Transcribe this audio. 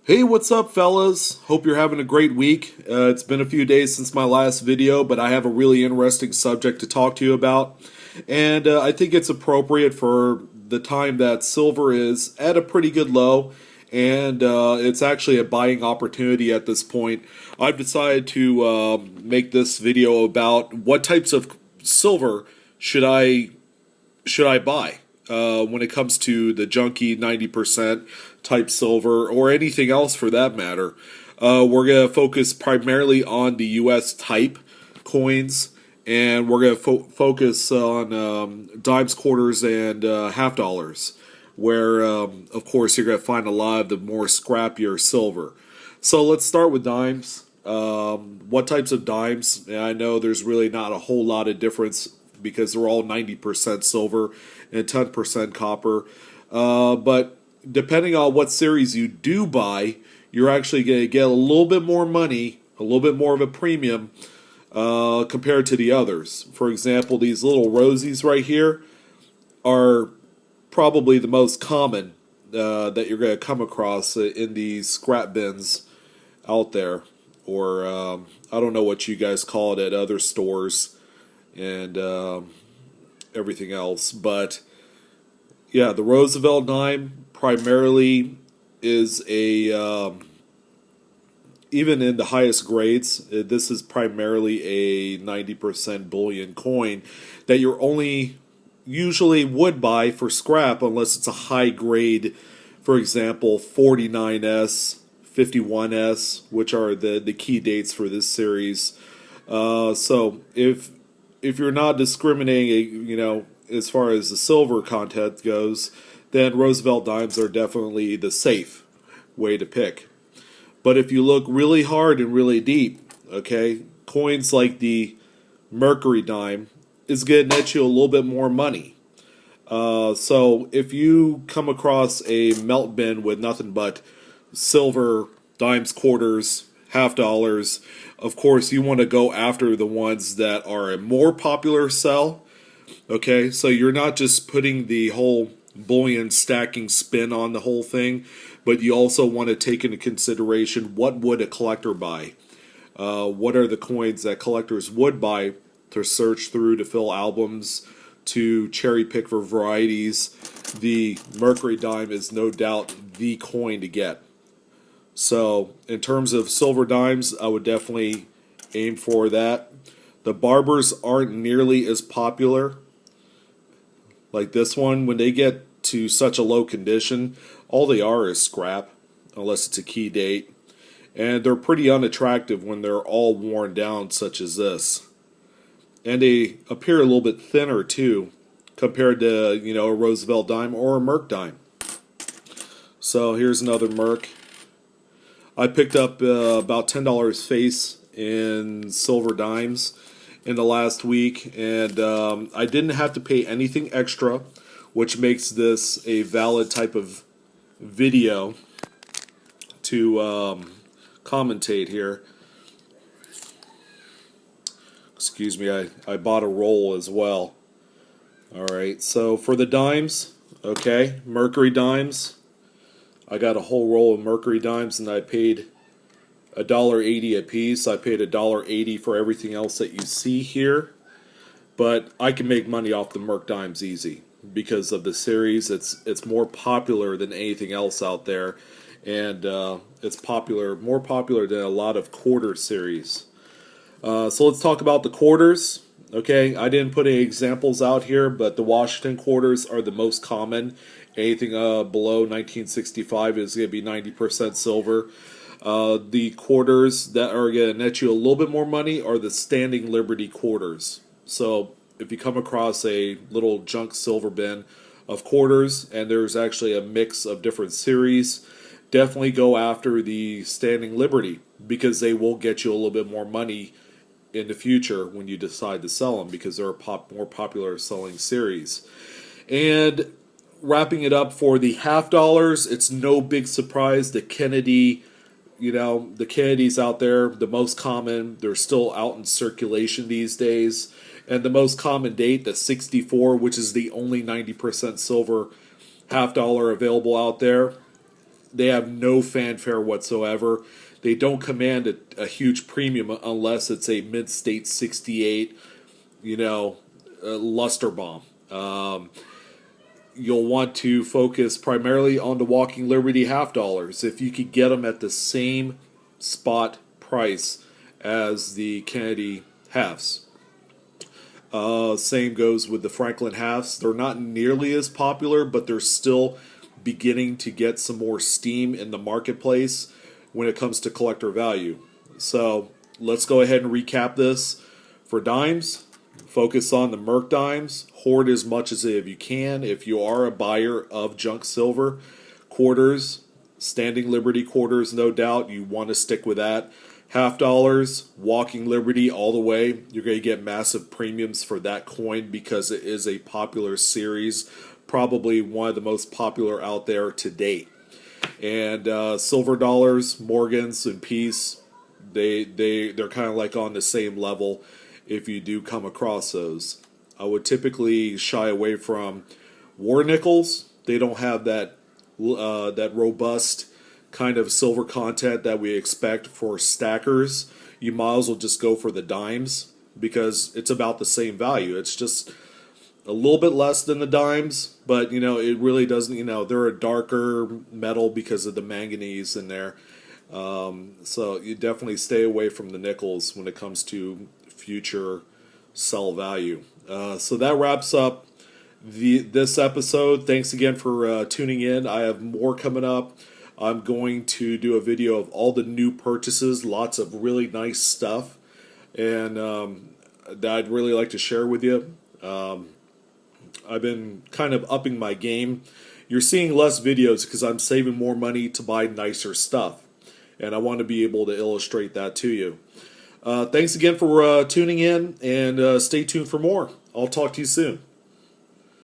Hey, what's up, fellas? Hope you're having a great week. It's been a few days since my last video, but I have a really interesting subject to talk to you about. And I think it's appropriate for the time that silver is at a pretty good low, and it's actually a buying opportunity at this point. I've decided to make this video about what types of silver should I buy when it comes to the junky 90% type silver or anything else for that matter. We're going to focus primarily on the US type coins, and we're going to focus on dimes, quarters, and half dollars, where, of course, you're going to find a lot of the more scrappier silver. So let's start with dimes. What types of dimes? And I know there's really not a whole lot of difference because they're all 90% silver and 10% copper. But depending on what series you do buy, you're actually going to get a little bit more money, a little bit more of a premium compared to the others. For example, these little rosies right here are probably the most common that you're going to come across in these scrap bins out there. Or I don't know what you guys call it at other stores and everything else. But yeah, the Roosevelt Dime primarily is a, even in the highest grades, this is primarily a 90% bullion coin that you're only usually would buy for scrap unless it's a high grade, for example, 49S, 51S, which are the key dates for this series. So if you're not discriminating, as far as the silver content goes, then Roosevelt Dimes are definitely the safe way to pick. But if you look really hard and really deep, okay, coins like the Mercury Dime is going to net you a little bit more money. So if you come across a melt bin with nothing but silver, dimes, quarters, half dollars, of course you want to go after the ones that are a more popular sell. Okay, so you're not just putting the whole bullion stacking spin on the whole thing, but you also want to take into consideration what would a collector buy. What are the coins that collectors would buy to search through, to fill albums, to cherry pick for varieties. The Mercury Dime is no doubt the coin to get. So in terms of silver dimes, I would definitely aim for that. The barbers aren't nearly as popular. Like this one, when they get to such a low condition, all they are is scrap, unless it's a key date. And they're pretty unattractive when they're all worn down, such as this. And they appear a little bit thinner, too, compared to, a Roosevelt Dime or a Merc Dime. So here's another Merc. I picked up about $10 face in silver dimes in the last week, and I didn't have to pay anything extra, which makes this a valid type of video to commentate here. Excuse me, I bought a roll as well. Alright, so for the dimes, okay, Mercury Dimes. I got a whole roll of Mercury Dimes and I paid $1.80 a piece. I paid $1.80 for everything else that you see here. But I can make money off the Merc Dimes easy because of the series. It's more popular than anything else out there. And it's more popular than a lot of quarter series. So let's talk about the quarters. Okay, I didn't put any examples out here, but the Washington quarters are the most common. Anything below 1965 is going to be 90% silver. The quarters that are going to net you a little bit more money are the Standing Liberty quarters. So if you come across a little junk silver bin of quarters, and there's actually a mix of different series, definitely go after the Standing Liberty because they will get you a little bit more money in the future when you decide to sell them because they're a more popular selling series. And wrapping it up for the half dollars, it's no big surprise the Kennedy, the Kennedys out there, the most common, they're still out in circulation these days. And the most common date, the 64, which is the only 90% silver half dollar available out there, they have no fanfare whatsoever. They don't command a huge premium unless it's a mid-state 68, luster bomb. You'll want to focus primarily on the Walking Liberty half dollars if you could get them at the same spot price as the Kennedy halves. Same goes with the Franklin halves. They're not nearly as popular, but they're still beginning to get some more steam in the marketplace when it comes to collector value. So let's go ahead and recap this. For dimes, focus on the Merc dimes. Hoard as much as you can. If you are a buyer of junk silver, quarters, Standing Liberty quarters, no doubt, you want to stick with that. Half dollars, Walking Liberty all the way. You're going to get massive premiums for that coin because it is a popular series, probably one of the most popular out there to date. And silver dollars, Morgans, and Peace, they're kind of like on the same level if you do come across those. I would typically shy away from war nickels. They don't have that robust kind of silver content that we expect for stackers. You might as well just go for the dimes because it's about the same value. It's just a little bit less than the dimes, but it really doesn't. They're a darker metal because of the manganese in there. So you definitely stay away from the nickels when it comes to future sell value. So that wraps up this episode. Thanks again for tuning in. I have more coming up. I'm going to do a video of all the new purchases, lots of really nice stuff, and that I'd really like to share with you. I've been kind of upping my game. You're seeing less videos because I'm saving more money to buy nicer stuff, and I want to be able to illustrate that to you. Thanks again for tuning in, and stay tuned for more. I'll talk to you soon.